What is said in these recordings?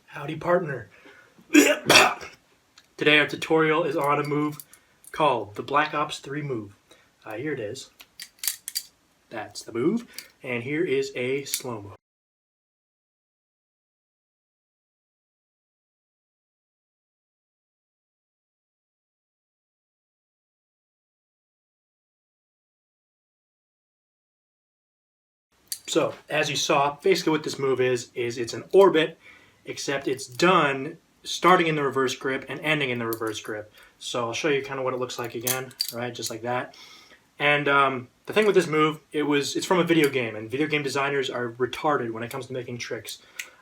Howdy, partner. Today our tutorial is on a move called the Black Ops 3 move. Here it is. That's the move. And here is a slow-mo. So, as you saw, basically what this move is it's an orbit, except it's done starting in the reverse grip and ending in the reverse grip. So I'll show you kind of what it looks like again, right, just like that. And the thing with this move, it's from a video game, and video game designers are retarded when it comes to making tricks.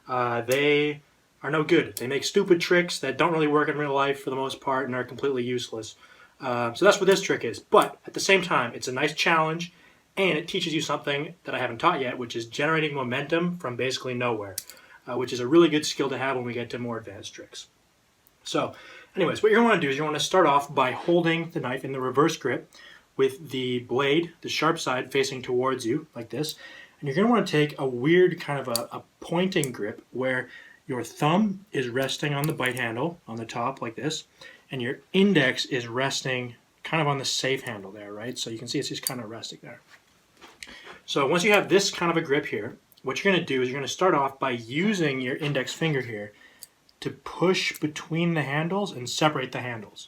They are no good. They make stupid tricks that don't really work in real life for the most part and are completely useless. So that's what this trick is. But at the same time, it's a nice challenge, and it teaches you something that I haven't taught yet, which is generating momentum from basically nowhere, which is a really good skill to have when we get to more advanced tricks. So anyways, what you're going to want to do is you want to start off by holding the knife in the reverse grip with the blade, the sharp side, facing towards you like this. And you're going to want to take a weird kind of a pointing grip where your thumb is resting on the bite handle on the top like this, and your index is resting kind of on the safe handle there, right? So you can see it's just kind of resting there. So once you have this kind of a grip here, what you're going to do is you're going to start off by using your index finger here to push between the handles and separate the handles.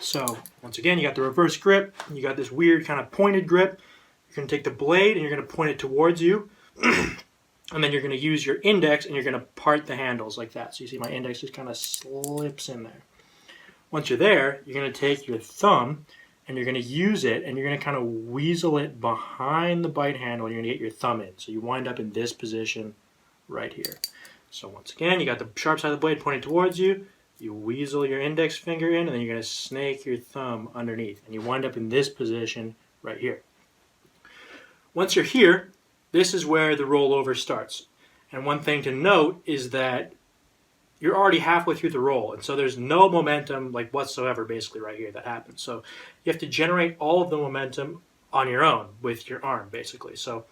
So once again, you got the reverse grip, you got this weird kind of pointed grip. You're going to take the blade and you're going to point it towards you, and then you're going to use your index and you're going to part the handles like that. So you see my index just kind of slips in there. Once you're there, you're going to take your thumb and you're going to use it and you're going to kind of weasel it behind the bite handle and you're going to get your thumb in. So you wind up in this position right here. So once again, you got the sharp side of the blade pointing towards you. You weasel your index finger in, and then you're going to snake your thumb underneath. And you wind up in this position right here. Once you're here, this is where the rollover starts. And one thing to note is that you're already halfway through the roll. And so there's no momentum like whatsoever basically right here that happens. So you have to generate all of the momentum on your own with your arm basically. So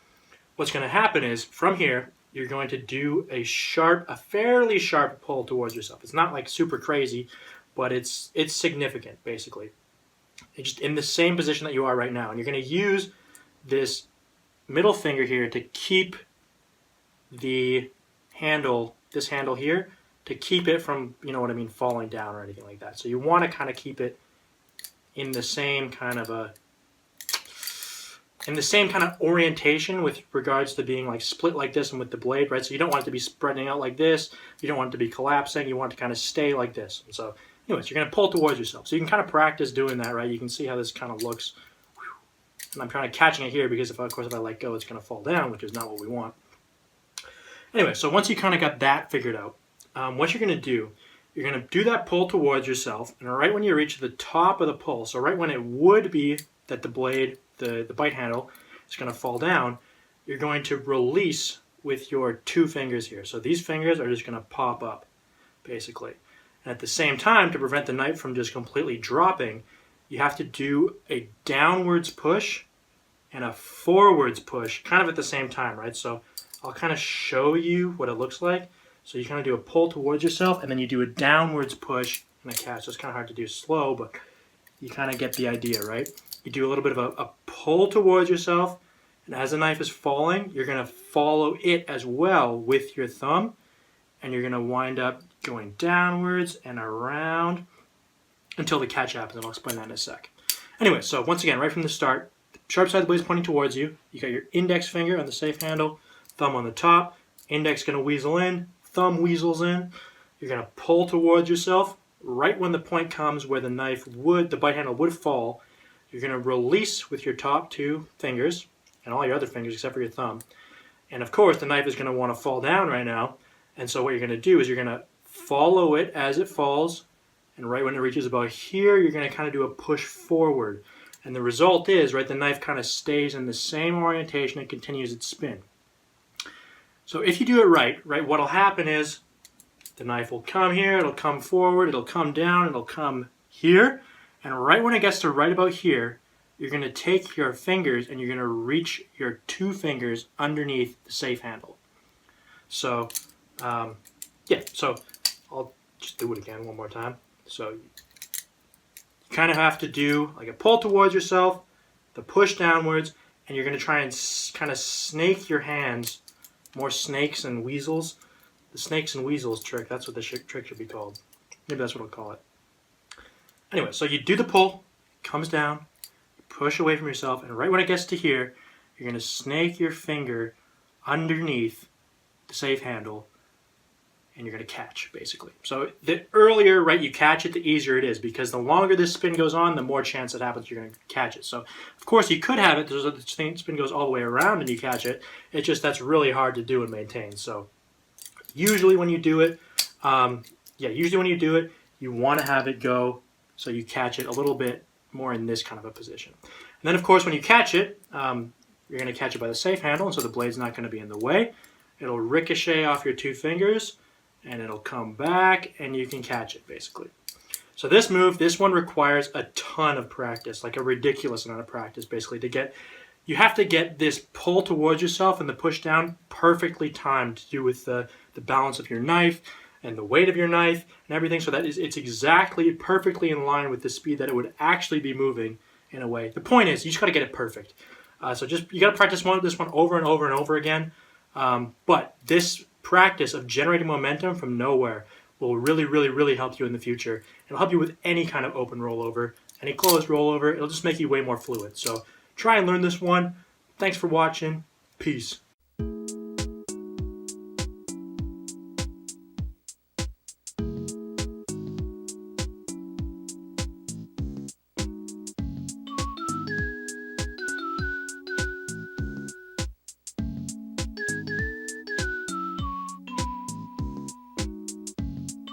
what's going to happen is from here, you're going to do a fairly sharp pull towards yourself. It's not like super crazy, but it's significant basically. It's just in the same position that you are right now. And you're going to use this middle finger here to keep the handle, this handle here, to keep it from, you know what I mean, falling down or anything like that. So you want to kind of keep it in the same kind of orientation with regards to being like split like this and with the blade, right? So you don't want it to be spreading out like this. You don't want it to be collapsing. You want it to kind of stay like this. And so anyways, you're going to pull towards yourself. So you can kind of practice doing that, right? You can see how this kind of looks. And I'm kind of catching it here because of course if I let go, it's going to fall down, which is not what we want. Anyway, so once you kind of got that figured out, what you're going to do, you're going to do that pull towards yourself. And right when you reach the top of the pull, so right when it would be that the blade, the bite handle is going to fall down, you're going to release with your two fingers here. So these fingers are just going to pop up, basically. And at the same time, to prevent the knife from just completely dropping, you have to do a downwards push and a forwards push, kind of at the same time, right? So I'll kind of show you what it looks like. So you kind of do a pull towards yourself, and then you do a downwards push and a catch. So it's kind of hard to do slow, but you kind of get the idea, right? You do a little bit of a pull towards yourself, and as the knife is falling, you're going to follow it as well with your thumb, and you're going to wind up going downwards and around until the catch happens, and I'll explain that in a sec. Anyway, so once again, right from the start, the sharp side of the blade is pointing towards you. You got your index finger on the safe handle, thumb on the top, index going to weasel in, thumb weasels in. You're going to pull towards yourself. Right when the point comes where the bite handle would fall, you're going to release with your top two fingers and all your other fingers except for your thumb. And of course, the knife is going to want to fall down right now. And so what you're going to do is you're going to follow it as it falls. And right when it reaches about here, you're going to kind of do a push forward. And the result is, right, the knife kind of stays in the same orientation and continues its spin. So if you do it right, what'll happen is the knife will come here, it'll come forward, it'll come down, it'll come here, And right when it gets to right about here, you're going to take your fingers and you're going to reach your 2 fingers underneath the safe handle. So, yeah, so I'll just do it again one more time. So you kind of have to do like a pull towards yourself, the push downwards, and you're going to try and kind of snake your hands. More snakes and weasels. The snakes and weasels trick, that's what the trick should be called. Maybe that's what I'll call it. Anyway, so you do the pull, comes down, push away from yourself, and right when it gets to here, you're going to snake your finger underneath the safe handle, and you're going to catch, basically. So the earlier, right, you catch it, the easier it is, because the longer this spin goes on, the more chance it happens you're going to catch it. So, of course, you could have it, the spin goes all the way around and you catch it. It's just that's really hard to do and maintain. So, usually when you do it, you want to have it go so you catch it a little bit more in this kind of a position. And then, of course, when you catch it, you're going to catch it by the safe handle, and so the blade's not going to be in the way. It'll ricochet off your 2 fingers, and it'll come back, and you can catch it, basically. So this move, this one requires a ton of practice, like a ridiculous amount of practice, basically, to get. You have to get this pull towards yourself and the push down perfectly timed to do with the balance of your knife and the weight of your knife and everything, so that it's exactly perfectly in line with the speed that it would actually be moving in a way. The point is, you just got to get it perfect. So you got to practice this one over and over and over again. But this practice of generating momentum from nowhere will really, really, really help you in the future. It'll help you with any kind of open rollover, any closed rollover. It'll just make you way more fluid. So try and learn this one. Thanks for watching. Peace.